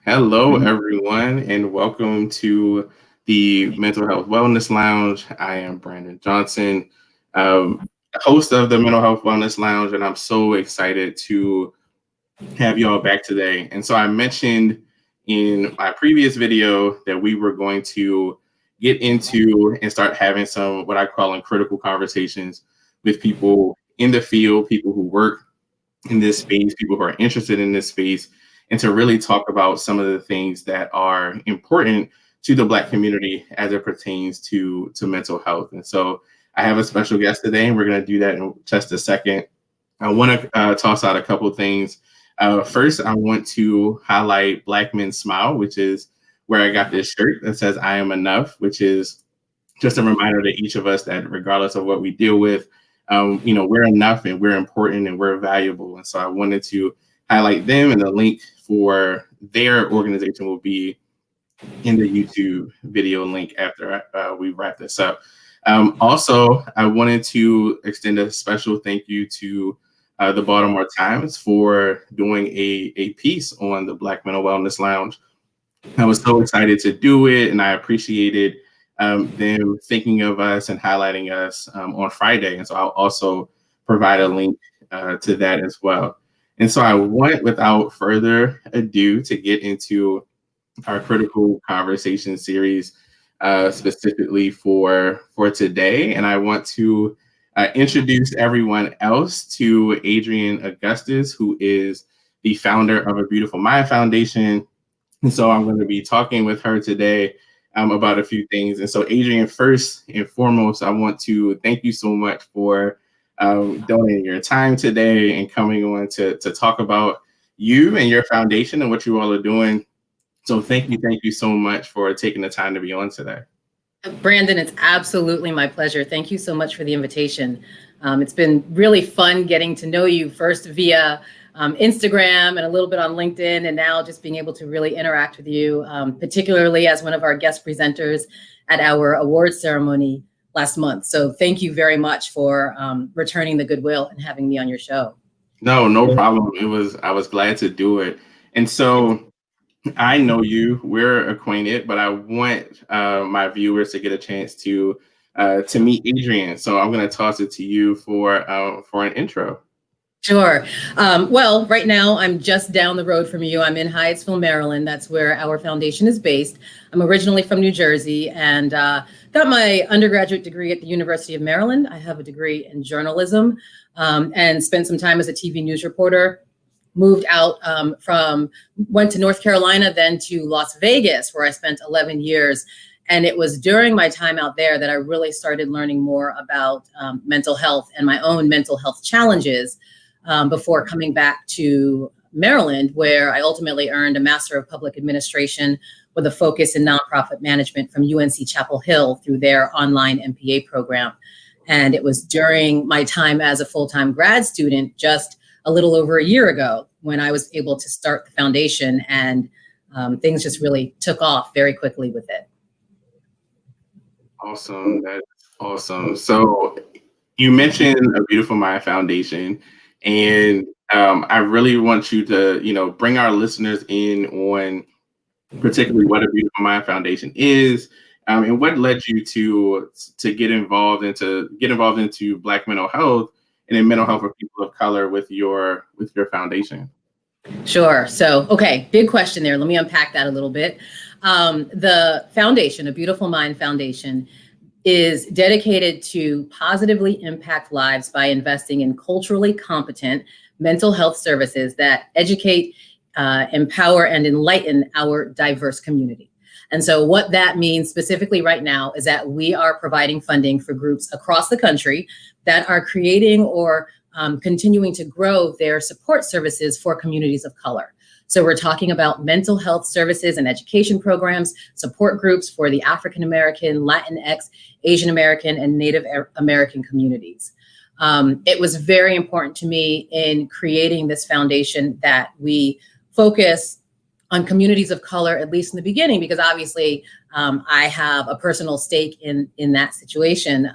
Hello, everyone, and welcome to the Mental Health Wellness Lounge. I am Brandon Johnson, um, host of the Mental Health Wellness Lounge, and I'm so excited to have you all back today. And so I mentioned in my previous video that we were going to get into and start having some what I call critical conversations with people in the field, people who work in this space, people who are interested in this space, and to really talk about some of the things that are important to the Black community as it pertains to mental health. And so I have a special guest today, and we're going to do that in just a second. I want to toss out a couple of things. First, I want to highlight Black Men Smile, which is where I got this shirt that says I am enough, which is just a reminder to each of us that regardless of what we deal with, we're enough and we're important and we're valuable. And so I wanted to highlight them, and the link for their organization will be in the YouTube video link after we wrap this up. Also, I wanted to extend a special thank you to the Baltimore Times for doing a piece on the Black Mental Wellness Lounge. I was so excited to do it, and I appreciated them thinking of us and highlighting us on Friday. And so I'll also provide a link to that as well. And so I want, without further ado, to get into our critical conversation series specifically for today. And I want to introduce everyone else to Adrienne Augustus, who is the founder of A Beautiful Mind Foundation. And so I'm going to be talking with her today about a few things. And so, Adrienne, first and foremost, I want to thank you so much for donating your time today and coming on to talk about you and your foundation and what you all are doing. So thank you so much for taking the time to be on today. Brandon, it's absolutely my pleasure. Thank you so much for the invitation. It's been really fun getting to know you first via Instagram and a little bit on LinkedIn, and now just being able to really interact with you, particularly as one of our guest presenters at our awards ceremony last month. So thank you very much for returning the goodwill and having me on your show. No problem. I was glad to do it. And so I know you, we're acquainted, but I want my viewers to get a chance to meet Adrienne. So I'm going to toss it to you for an intro. Sure. Well, right now I'm just down the road from you. I'm in Hyattsville, Maryland. That's where our foundation is based. I'm originally from New Jersey and got my undergraduate degree at the University of Maryland. I have a degree in journalism and spent some time as a TV news reporter. Moved out went to North Carolina, then to Las Vegas, where I spent 11 years. And it was during my time out there that I really started learning more about mental health and my own mental health challenges before coming back to Maryland, where I ultimately earned a Master of Public Administration with a focus in nonprofit management from UNC Chapel Hill through their online MPA program. And it was during my time as a full-time grad student, just a little over a year ago, when I was able to start the foundation, and things just really took off very quickly with it. Awesome. That's awesome. So you mentioned A Beautiful Mind Foundation, and I really want you to, bring our listeners in on particularly what A Beautiful Mind Foundation is, and what led you to get involved into Black mental health and in mental health for people of color with your foundation. Sure. So, okay, big question there. Let me unpack that a little bit. The foundation, A Beautiful Mind Foundation, is dedicated to positively impact lives by investing in culturally competent mental health services that educate, empower, and enlighten our diverse community. And so what that means specifically right now is that we are providing funding for groups across the country that are creating or continuing to grow their support services for communities of color. So we're talking about mental health services and education programs, support groups for the African American, Latinx, Asian American, and Native American communities. It was very important to me in creating this foundation that we focus on communities of color, at least in the beginning, because obviously I have a personal stake in that situation.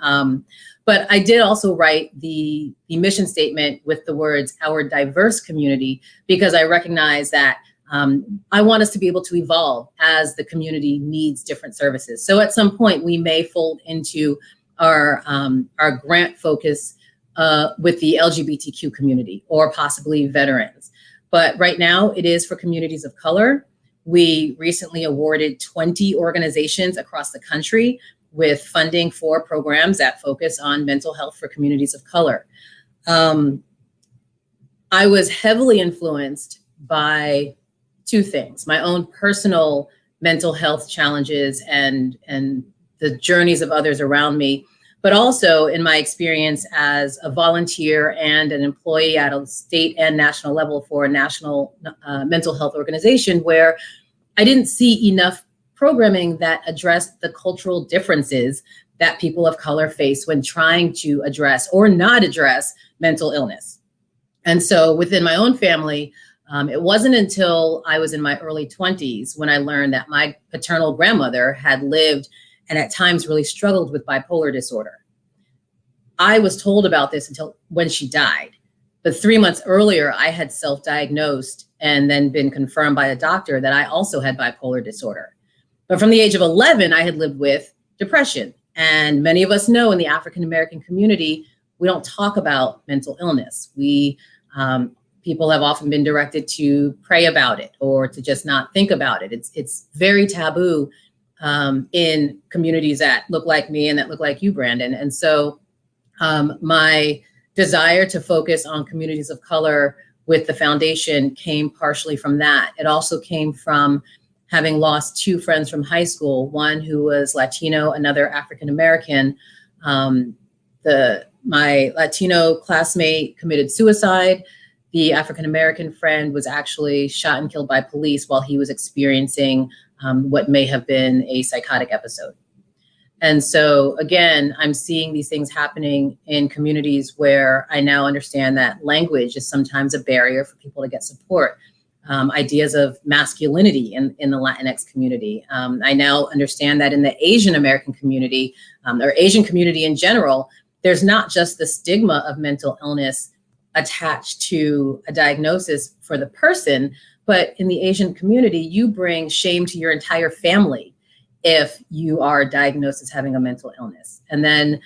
But I did also write the mission statement with the words "our diverse community," because I recognize that I want us to be able to evolve as the community needs different services. So at some point, we may fold into our grant focus with the LGBTQ community or possibly veterans. But right now, it is for communities of color. We recently awarded 20 organizations across the country with funding for programs that focus on mental health for communities of color. I was heavily influenced by two things: my own personal mental health challenges and the journeys of others around me, but also in my experience as a volunteer and an employee at a state and national level for a national mental health organization, where I didn't see enough programming that addressed the cultural differences that people of color face when trying to address or not address mental illness. And so within my own family, it wasn't until I was in my early 20s when I learned that my paternal grandmother had lived and at times really struggled with bipolar disorder. I was told about this until when she died. But 3 months earlier, I had self-diagnosed and then been confirmed by a doctor that I also had bipolar disorder. But from the age of 11, I had lived with depression. And many of us know in the African-American community, we don't talk about mental illness. People have often been directed to pray about it or to just not think about it. It's very taboo in communities that look like me and that look like you, Brandon. And so my desire to focus on communities of color with the foundation came partially from that. It also came from having lost two friends from high school, one who was Latino, another African-American. My Latino classmate committed suicide. The African-American friend was actually shot and killed by police while he was experiencing what may have been a psychotic episode. And so again, I'm seeing these things happening in communities where I now understand that language is sometimes a barrier for people to get support. Ideas of masculinity in the Latinx community. I now understand that in the Asian American community, or Asian community in general, there's not just the stigma of mental illness attached to a diagnosis for the person, but in the Asian community, you bring shame to your entire family if you are diagnosed as having a mental illness. And then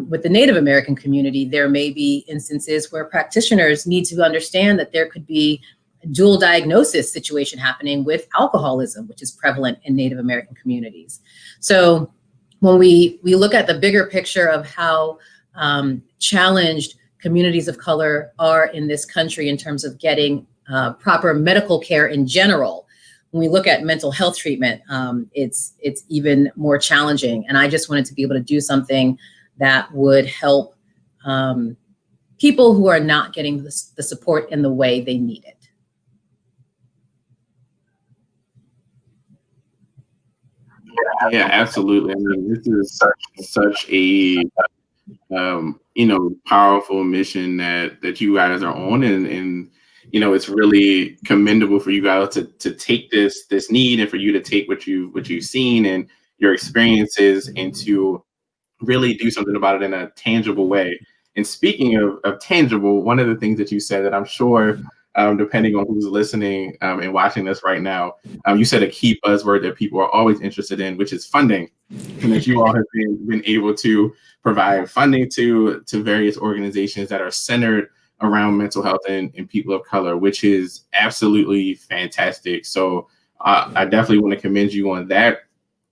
with the Native American community, there may be instances where practitioners need to understand that there could be a dual diagnosis situation happening with alcoholism, which is prevalent in Native American communities. So when we look at the bigger picture of how challenged communities of color are in this country in terms of getting proper medical care in general, when we look at mental health treatment, it's even more challenging. And I just wanted to be able to do something that would help people who are not getting the support in the way they need it. Yeah, absolutely. I mean, this is such a powerful mission that you guys are on, and it's really commendable for you guys to take this need and for you to take what you've seen and your experiences and to really do something about it in a tangible way. And speaking of tangible, one of the things that you said that I'm sure, depending on who's listening and watching this right now, you said a key buzzword that people are always interested in, which is funding, and that you all have been able to provide funding to various organizations that are centered around mental health and people of color, which is absolutely fantastic. So I definitely want to commend you on that.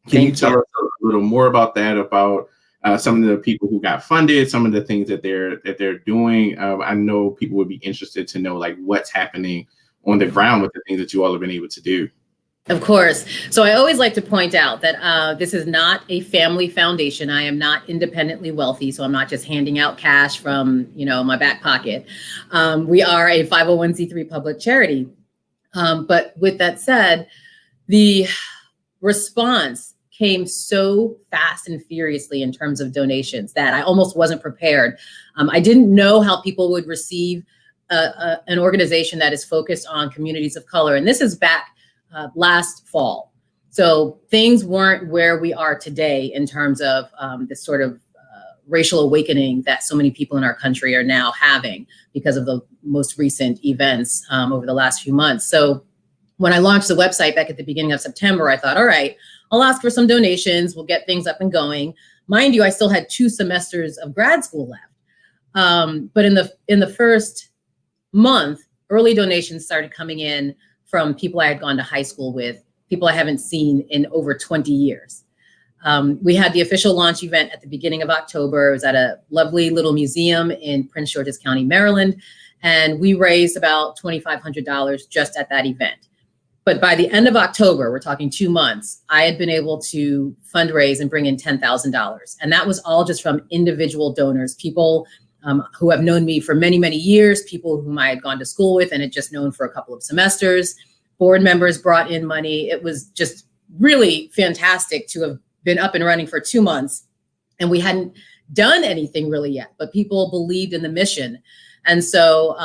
Can you tell us a little more about that, about some of the people who got funded, some of the things that they're doing? I know people would be interested to know like what's happening on the ground with the things that you all have been able to do. Of course. So I always like to point out that this is not a family foundation. I am not independently wealthy, so I'm not just handing out cash from my back pocket. We are a 501c3 public charity. But with that said, the response came so fast and furiously in terms of donations that I almost wasn't prepared. I didn't know how people would receive an organization that is focused on communities of color. And this is back last fall. So things weren't where we are today in terms of this sort of racial awakening that so many people in our country are now having because of the most recent events over the last few months. So when I launched the website back at the beginning of September, I thought, all right, I'll ask for some donations. We'll get things up and going. Mind you, I still had 2 semesters of grad school left. But in the first month, early donations started coming in from people I had gone to high school with, people I haven't seen in over 20 years. We had the official launch event at the beginning of October. It was at a lovely little museum in Prince George's County, Maryland. And we raised about $2,500 just at that event. But by the end of October, we're talking 2 months, I had been able to fundraise and bring in $10,000. And that was all just from individual donors, people who have known me for many, many years, people whom I had gone to school with and had just known for a couple of semesters. Board members brought in money. It was just really fantastic to have been up and running for 2 months. And we hadn't done anything really yet, but people believed in the mission. And so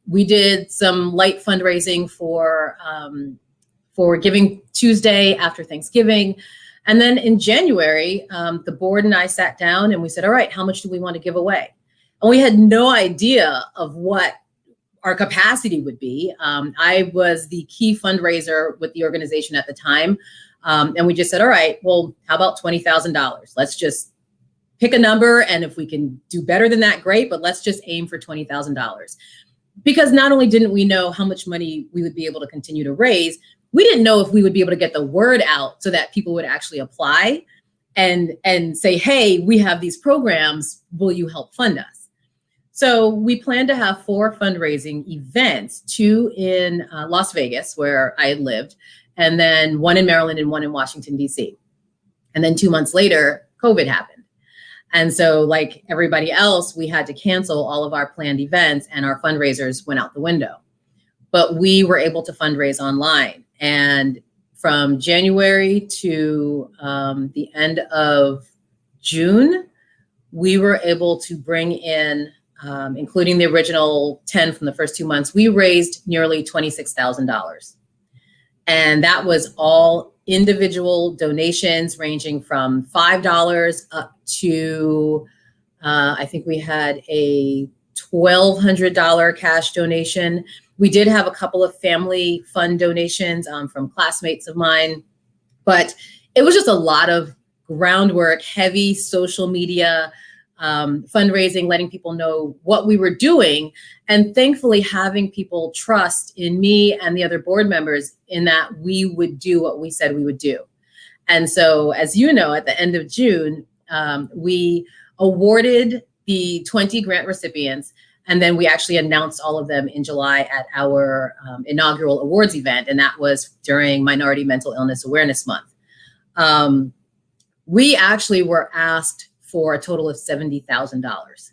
we did some light fundraising for Giving Tuesday after Thanksgiving. And then in January, the board and I sat down and we said, all right, how much do we want to give away? And we had no idea of what our capacity would be. I was the key fundraiser with the organization at the time. And we just said, all right, well, how about $20,000? Let's just pick a number. And if we can do better than that, great. But let's just aim for $20,000. Because not only didn't we know how much money we would be able to continue to raise, we didn't know if we would be able to get the word out so that people would actually apply and say, hey, we have these programs. Will you help fund us? So we plan to have 4 fundraising events, 2 in Las Vegas, where I had lived, and then 1 in Maryland and 1 in Washington, D.C. And then 2 months later, COVID happened. And so like everybody else, we had to cancel all of our planned events and our fundraisers went out the window. But we were able to fundraise online. And from January to the end of June, we were able to bring in, including the original 10 from the first 2 months, we raised nearly $26,000. And that was all individual donations ranging from $5 up to, I think we had a $1,200 cash donation. We did have a couple of family fund donations from classmates of mine, but it was just a lot of groundwork, heavy social media, fundraising, letting people know what we were doing, and thankfully having people trust in me and the other board members in that we would do what we said we would do. And so, as you know, at the end of June, we awarded the 20 grant recipients, and then we actually announced all of them in July at our inaugural awards event, and that was during Minority Mental Illness Awareness Month. We actually were asked for a total of $70,000.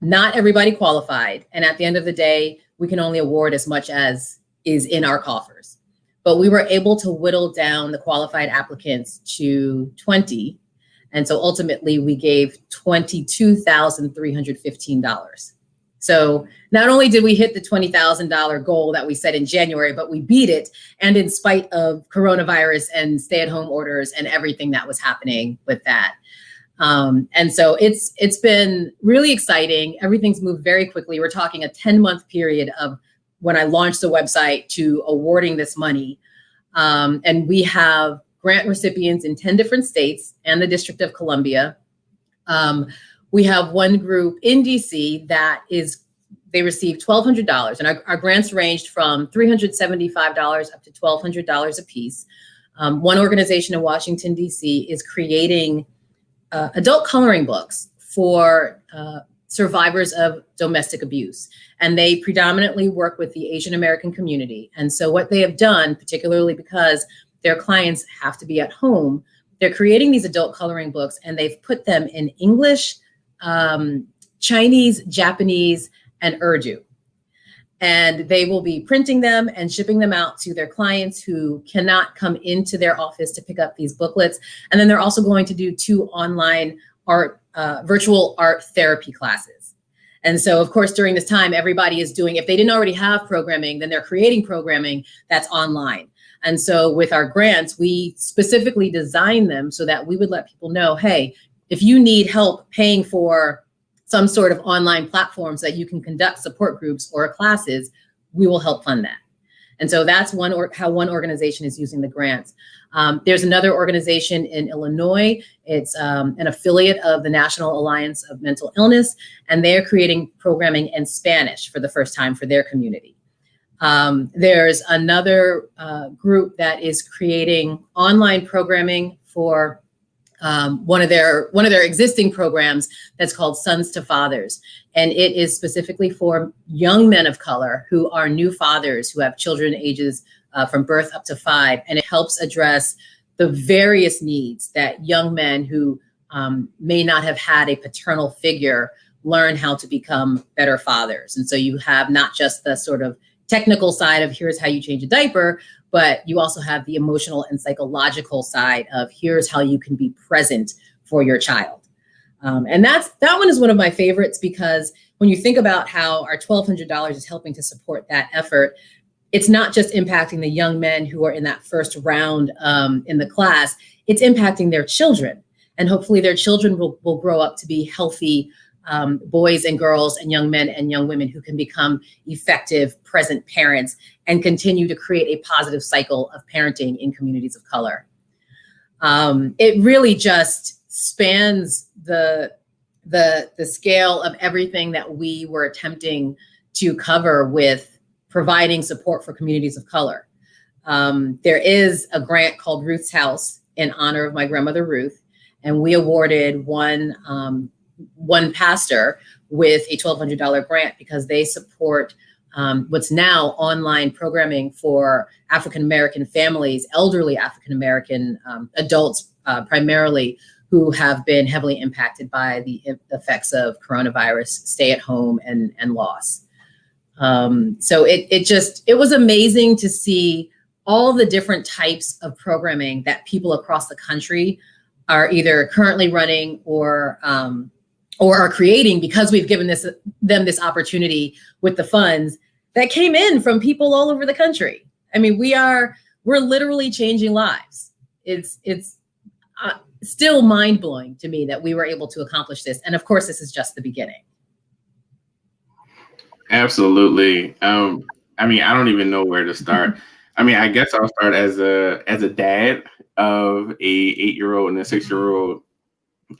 Not everybody qualified. And at the end of the day, we can only award as much as is in our coffers. But we were able to whittle down the qualified applicants to 20. And so ultimately we gave $22,315. So not only did we hit the $20,000 goal that we set in January, but we beat it. And in spite of coronavirus and stay-at-home orders and everything that was happening with that. And so it's been really exciting. Everything's moved very quickly. We're talking a 10-month period of when I launched the website to awarding this money. And we have grant recipients in 10 different states and the District of Columbia. We have one group in DC that they received $1,200, and our grants ranged from $375 up to $1,200 a piece. One organization in Washington, DC is creating adult coloring books for survivors of domestic abuse. And they predominantly work with the Asian American community. And so what they have done, particularly because their clients have to be at home, they're creating these adult coloring books and they've put them in English, Chinese, Japanese, and Urdu. And they will be printing them and shipping them out to their clients who cannot come into their office to pick up these booklets. And then they're also going to do 2 online virtual art therapy classes. And so, of course, during this time, everybody is doing, if they didn't already have programming, then they're creating programming that's online. And so with our grants, we specifically designed them so that we would let people know, hey, if you need help paying for some sort of online platforms that you can conduct support groups or classes, we will help fund that. And so that's how one organization is using the grants. There's another organization in Illinois. It's an affiliate of the National Alliance of Mental Illness, and they're creating programming in Spanish for the first time for their community. There's another group that is creating online programming for one of their existing programs that's called Sons to Fathers. And it is specifically for young men of color who are new fathers who have children ages from birth up to 5. And it helps address the various needs that young men who may not have had a paternal figure learn how to become better fathers. And so you have not just the sort of technical side of here's how you change a diaper, but you also have the emotional and psychological side of here's how you can be present for your child. And that one is one of my favorites, because when you think about how our $1,200 is helping to support that effort, it's not just impacting the young men who are in that first round in the class, it's impacting their children. And hopefully their children will grow up to be healthy boys and girls and young men and young women who can become effective present parents and continue to create a positive cycle of parenting in communities of color. It really just spans the scale of everything that we were attempting to cover with providing support for communities of color. There is a grant called Ruth's House in honor of my grandmother Ruth, and we awarded one pastor with a $1,200 grant because they support what's now online programming for African-American families, elderly African-American adults primarily, who have been heavily impacted by the effects of coronavirus, stay at home and loss. So it was amazing to see all the different types of programming that people across the country are either currently running or are creating, because we've given them this opportunity with the funds that came in from people all over the country. I mean, we're literally changing lives. It's still mind-blowing to me that we were able to accomplish this. And of course, this is just the beginning. Absolutely. I mean, I don't even know where to start. I mean, I guess I'll start as a dad of a 8-year-old and a 6-year-old.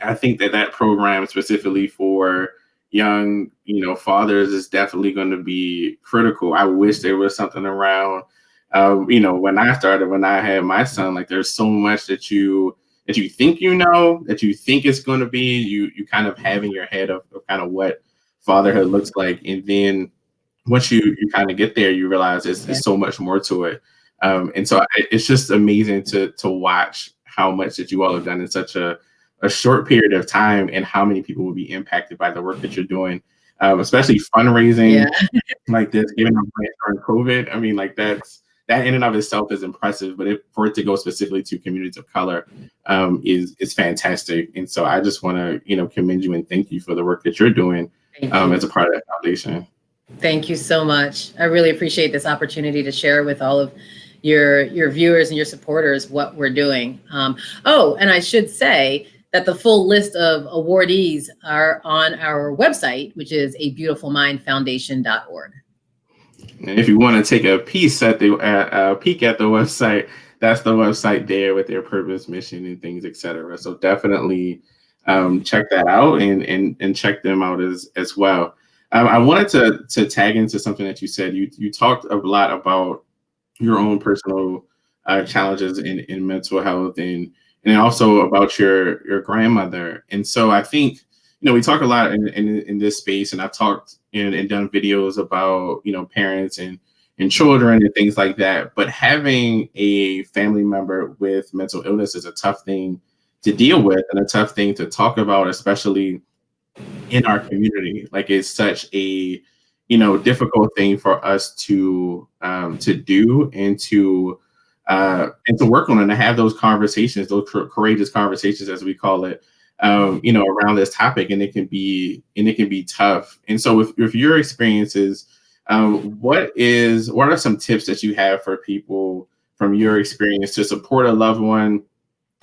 I think that program specifically for young, fathers is definitely going to be critical. I wish there was something around, when I had my son, like there's so much that you think, that you think it's going to be, you kind of have in your head of kind of what fatherhood looks like. And then once you kind of get there, you realize there's so much more to it. And so it's just amazing to watch how much that you all have done in such a short period of time, and how many people will be impacted by the work that you're doing, especially fundraising like this, giving them grants during COVID. I mean, like that in and of itself is impressive, but for it to go specifically to communities of color is fantastic. And so I just want to, commend you and thank you for the work that you're doing as a part of that foundation. Thank you so much. I really appreciate this opportunity to share with all of your viewers and your supporters what we're doing. And I should say that the full list of awardees are on our website, which is abeautifulmindfoundation.org. And if you want to take a peek at the website, that's the website there with their purpose, mission, and things, etc. So definitely check that out and check them out as well. I wanted to tag into something that you said. You talked a lot about your own personal challenges in mental health and also about your grandmother. And so I think, we talk a lot in this space, and I've talked and done videos about, parents and children and things like that. But having a family member with mental illness is a tough thing to deal with and a tough thing to talk about, especially in our community. Like, it's such a, difficult thing for us to do and to work on, and to have those conversations, those courageous conversations, as we call it, around this topic. And it can be tough. And so with your experiences, what are some tips that you have for people from your experience to support a loved one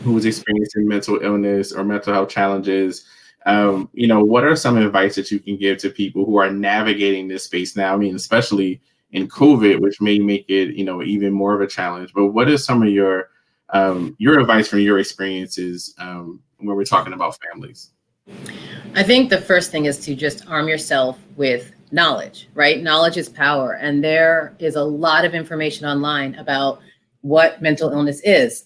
who is experiencing mental illness or mental health challenges? What are some advice that you can give to people who are navigating this space now? I mean, especially in COVID, which may make it, even more of a challenge. But what is some of your advice from your experiences when we're talking about families? I think the first thing is to just arm yourself with knowledge, right? Knowledge is power. And there is a lot of information online about what mental illness is.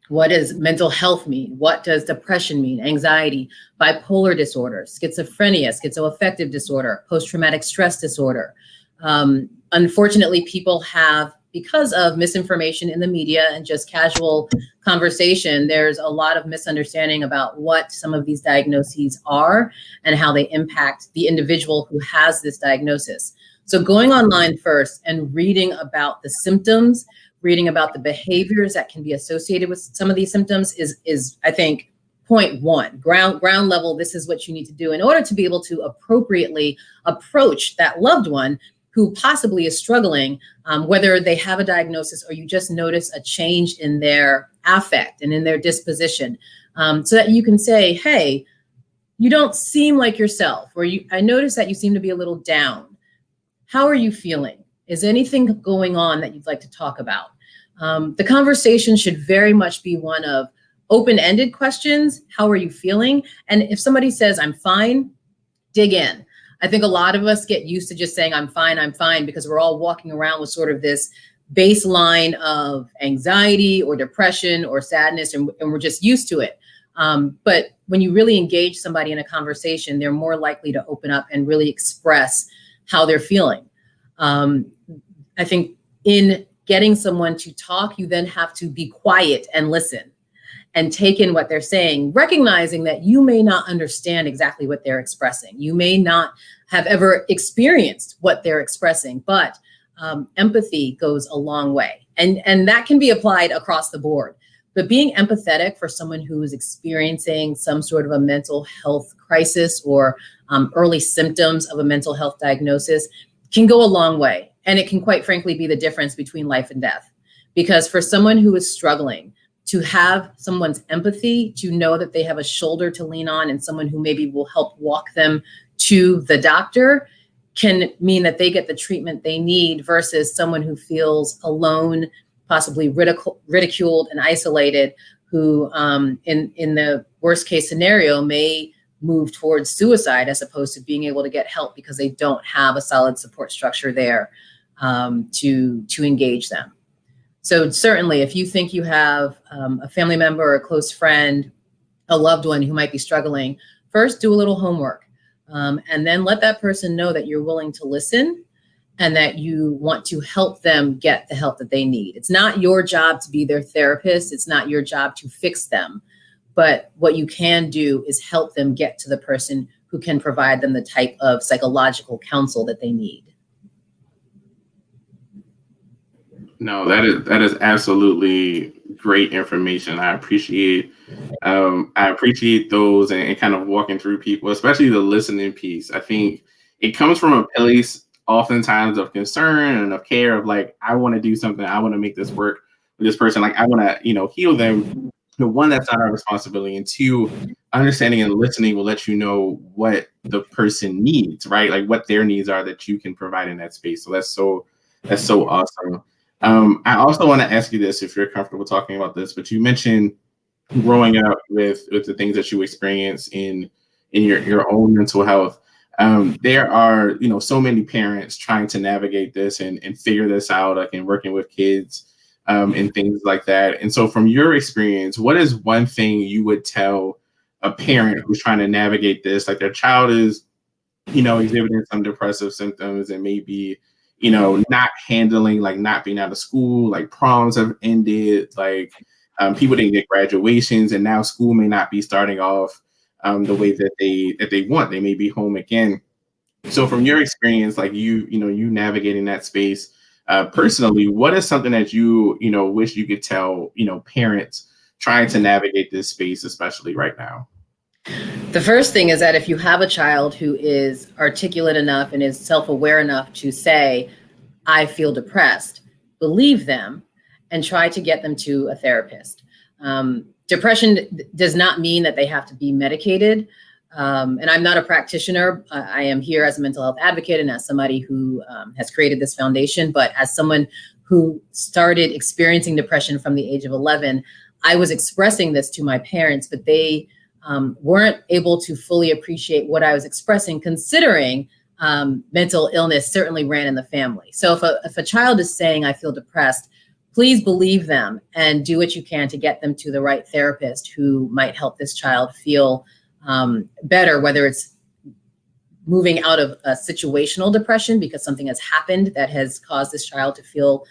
What does mental health mean? What does depression mean? Anxiety, bipolar disorder, schizophrenia, schizoaffective disorder, post-traumatic stress disorder. Unfortunately, people have, because of misinformation in the media and just casual conversation, there's a lot of misunderstanding about what some of these diagnoses are and how they impact the individual who has this diagnosis. So going online first and reading about the symptoms, reading about the behaviors that can be associated with some of these symptoms is I think, point one, ground level. This is what you need to do in order to be able to appropriately approach that loved one who possibly is struggling, whether they have a diagnosis or you just notice a change in their affect and in their disposition, so that you can say, hey, you don't seem like yourself, or I notice that you seem to be a little down. How are you feeling? Is anything going on that you'd like to talk about? The conversation should very much be one of open-ended questions. How are you feeling? And if somebody says, I'm fine, dig in. I think a lot of us get used to just saying, I'm fine, because we're all walking around with sort of this baseline of anxiety or depression or sadness, and we're just used to it. But when you really engage somebody in a conversation, they're more likely to open up and really express how they're feeling. I think in getting someone to talk, you then have to be quiet and listen and take in what they're saying, recognizing that you may not understand exactly what they're expressing. You may not have ever experienced what they're expressing, but empathy goes a long way. And that can be applied across the board. But being empathetic for someone who is experiencing some sort of a mental health crisis or early symptoms of a mental health diagnosis can go a long way. And it can quite frankly be the difference between life and death. Because for someone who is struggling, to have someone's empathy, to know that they have a shoulder to lean on and someone who maybe will help walk them to the doctor, can mean that they get the treatment they need versus someone who feels alone, possibly ridiculed and isolated, who in the worst case scenario may move towards suicide as opposed to being able to get help because they don't have a solid support structure there to engage them. So certainly, if you think you have a family member or a close friend, a loved one who might be struggling, first do a little homework, and then let that person know that you're willing to listen and that you want to help them get the help that they need. It's not your job to be their therapist. It's not your job to fix them. But what you can do is help them get to the person who can provide them the type of psychological counsel that they need. No, that is absolutely great information. I appreciate those and kind of walking through people, especially the listening piece. I think it comes from a place oftentimes of concern and of care of like, I want to do something. I want to make this work with this person. Like I want to, heal them. One, that's not our responsibility. And two, understanding and listening will let you know what the person needs, right? Like what their needs are that you can provide in that space. So that's so awesome. I also want to ask you this, if you're comfortable talking about this, but you mentioned growing up with the things that you experience in your own mental health. There are, so many parents trying to navigate this and figure this out, like in working with kids and things like that. And so from your experience, what is one thing you would tell a parent who's trying to navigate this? Like their child is, exhibiting some depressive symptoms and maybe, not handling, like not being out of school, like proms have ended, like people didn't get graduations, and now school may not be starting off the way that they want. They may be home again. So from your experience, like you navigating that space personally, what is something that you wish you could tell, parents trying to navigate this space, especially right now? The first thing is that if you have a child who is articulate enough and is self-aware enough to say, I feel depressed, believe them and try to get them to a therapist. Depression does not mean that they have to be medicated. And I'm not a practitioner. I am here as a mental health advocate and as somebody who has created this foundation. But as someone who started experiencing depression from the age of 11, I was expressing this to my parents, but they weren't able to fully appreciate what I was expressing, considering mental illness certainly ran in the family. So if a child is saying, I feel depressed, please believe them and do what you can to get them to the right therapist who might help this child feel better, whether it's moving out of a situational depression because something has happened that has caused this child to feel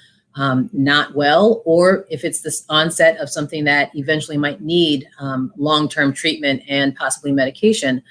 not well, or if it's the onset of something that eventually might need long-term treatment and possibly medication.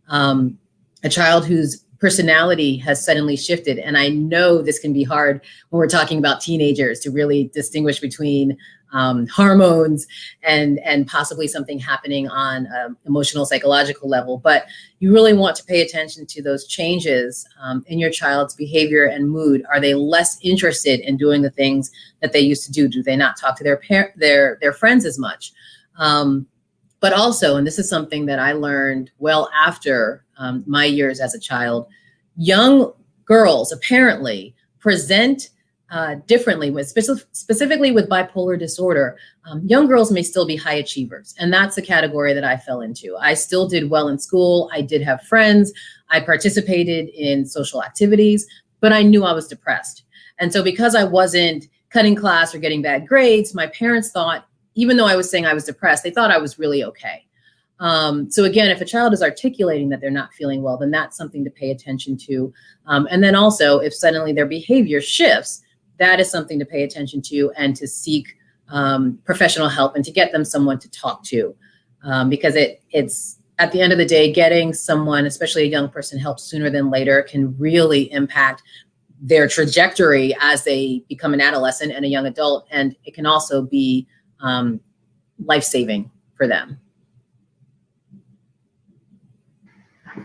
A child whose personality has suddenly shifted. And I know this can be hard when we're talking about teenagers to really distinguish between hormones and possibly something happening on emotional, psychological level. But you really want to pay attention to those changes in your child's behavior and mood. Are they less interested in doing the things that they used to do? Do they not talk to their friends as much? But also, and this is something that I learned well after my years as a child, young girls apparently present differently, specifically with bipolar disorder. Young girls may still be high achievers, and that's the category that I fell into. I still did well in school. I did have friends. I participated in social activities, but I knew I was depressed. And so because I wasn't cutting class or getting bad grades, my parents thought, even though I was saying I was depressed, they thought I was really okay. So again, if a child is articulating that they're not feeling well, then that's something to pay attention to. And then also, if suddenly their behavior shifts, that is something to pay attention to and to seek professional help and to get them someone to talk to. Because it's at the end of the day, getting someone, especially a young person, help sooner than later can really impact their trajectory as they become an adolescent and a young adult. And it can also be life-saving for them.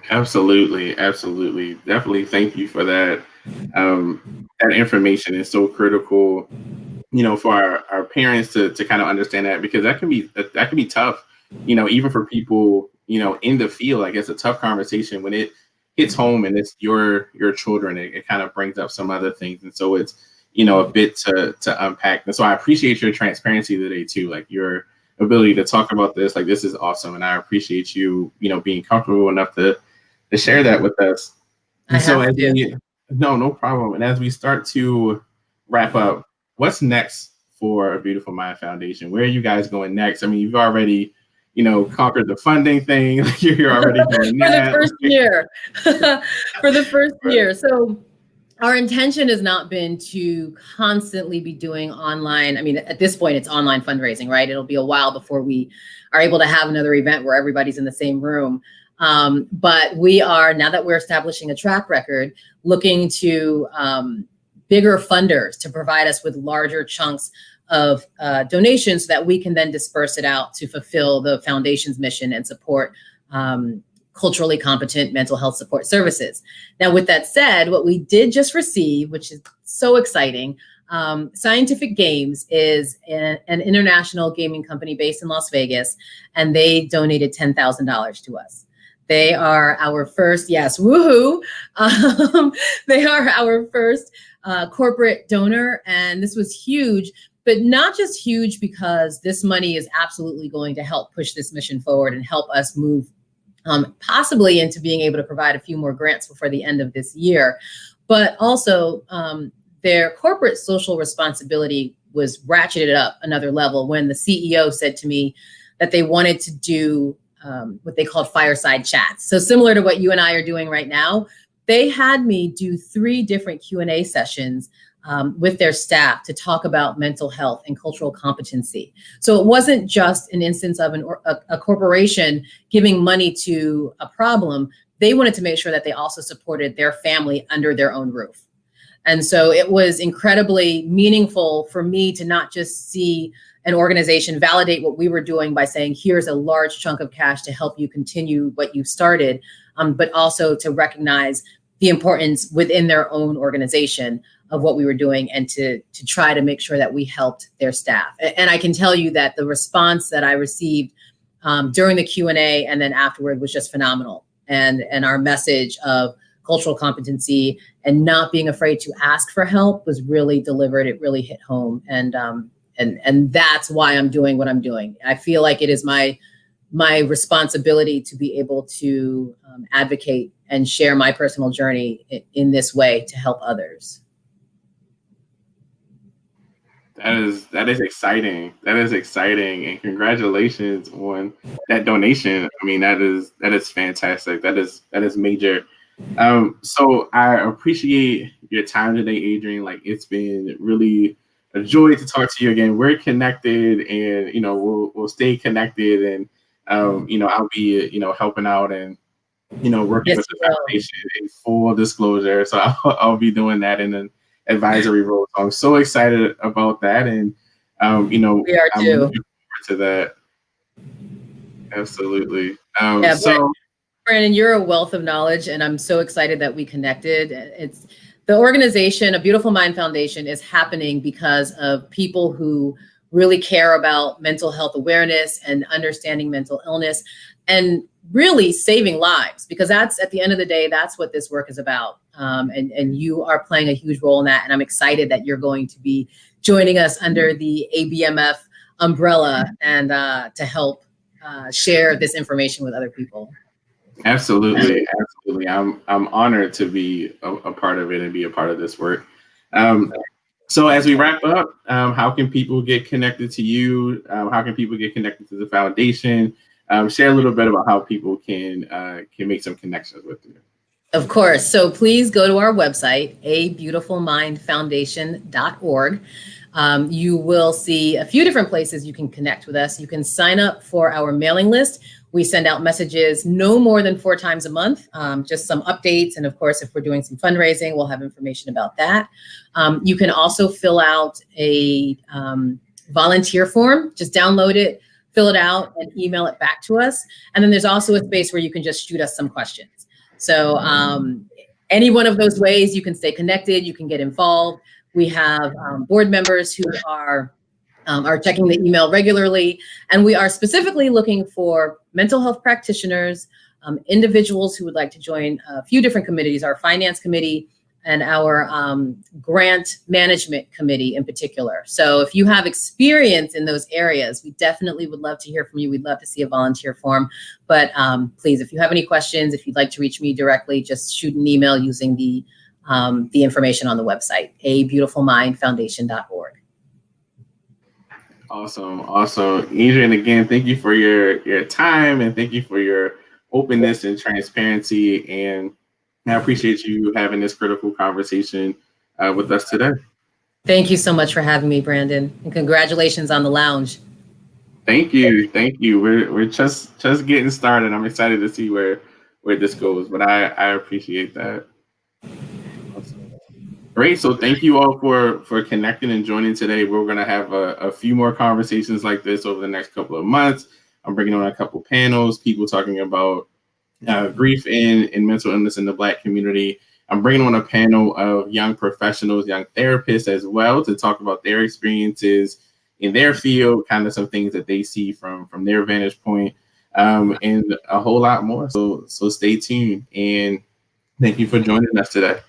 Absolutely. Definitely. Thank you for that. That information is so critical, for our parents to kind of understand that, because that can be tough, even for people, in the field. Like, it's a tough conversation when it hits home and it's your children. It kind of brings up some other things. And so it's, a bit to unpack. And so I appreciate your transparency today too. Like, your ability to talk about this, like, this is awesome. And I appreciate you, being comfortable enough to share that with us. And so no problem. And as we start to wrap up, what's next for A Beautiful Mind Foundation? Where are you guys going next? I mean, you've already, conquered the funding thing. Like, you're already doing that. For the first year. For the first year. So our intention has not been to constantly be doing online. I mean, at this point, it's online fundraising, right? It'll be a while before we are able to have another event where everybody's in the same room. But we are, now that we're establishing a track record, looking to bigger funders to provide us with larger chunks of donations so that we can then disperse it out to fulfill the foundation's mission and support culturally competent mental health support services. Now, with that said, what we did just receive, which is so exciting, Scientific Games is an international gaming company based in Las Vegas, and they donated $10,000 to us. They are our first, yes, woohoo. They are our first corporate donor, and this was huge, but not just huge because this money is absolutely going to help push this mission forward and help us move possibly into being able to provide a few more grants before the end of this year. But also their corporate social responsibility was ratcheted up another level when the CEO said to me that they wanted to do what they called fireside chats. So similar to what you and I are doing right now, they had me do 3 different Q&A sessions with their staff to talk about mental health and cultural competency. So it wasn't just an instance of a corporation giving money to a problem. They wanted to make sure that they also supported their family under their own roof. And so it was incredibly meaningful for me to not just see an organization validate what we were doing by saying, here's a large chunk of cash to help you continue what you started, but also to recognize the importance within their own organization of what we were doing and to try to make sure that we helped their staff. And I can tell you that the response that I received during the Q&A and then afterward was just phenomenal. And our message of cultural competency and not being afraid to ask for help was really delivered. It really hit home. And that's why I'm doing what I'm doing. I feel like it is my responsibility to be able to advocate and share my personal journey in this way to help others. That is exciting. That is exciting, and congratulations on that donation. I mean, that is fantastic. That is major. So I appreciate your time today, Adrienne. Like, it's been really a joy to talk to you again. We're connected, and we'll stay connected, and I'll be helping out and working Yes, with the foundation in full disclosure. So I'll be doing that in an advisory role. So I'm so excited about that, and we are I'm too. looking forward to that. Absolutely. So Brandon, you're a wealth of knowledge, and I'm so excited that we connected. It's the organization, A Beautiful Mind Foundation, is happening because of people who really care about mental health awareness and understanding mental illness and really saving lives, because that's, at the end of the day, that's what this work is about. And you are playing a huge role in that. And I'm excited that you're going to be joining us under the ABMF umbrella and to help share this information with other people. Absolutely. I'm honored to be a part of it and be a part of this work. So as we wrap up, how can people get connected to you? How can people get connected to the foundation? Share a little bit about how people can make some connections with you. Of course. So please go to our website, abeautifulmindfoundation.org. You will see a few different places you can connect with us. You can sign up for our mailing list. We send out messages no more than 4 times a month, just some updates. And of course, if we're doing some fundraising, we'll have information about that. You can also fill out a volunteer form. Just download it, fill it out, and email it back to us. And then there's also a space where you can just shoot us some questions. So any one of those ways, you can stay connected, you can get involved. We have board members who are checking the email regularly, and we are specifically looking for mental health practitioners, individuals who would like to join a few different committees, our finance committee and our grant management committee in particular. So if you have experience in those areas, we definitely would love to hear from you. We'd love to see a volunteer form. But please, if you have any questions, if you'd like to reach me directly, just shoot an email using the information on the website, abeautifulmindfoundation.org. Awesome. Adrienne, again, thank you for your time, and thank you for your openness and transparency. And I appreciate you having this critical conversation with us today. Thank you so much for having me, Brandon, and congratulations on the lounge. Thank you. We're just getting started. I'm excited to see where this goes, but I appreciate that. Awesome. Great. So thank you all for connecting and joining today. We're going to have a few more conversations like this over the next couple of months. I'm bringing on a couple panels, people talking about grief and mental illness in the Black community. I'm bringing on a panel of young professionals, young therapists as well, to talk about their experiences in their field, kind of some things that they see from their vantage point, and a whole lot more. So stay tuned, and thank you for joining us today.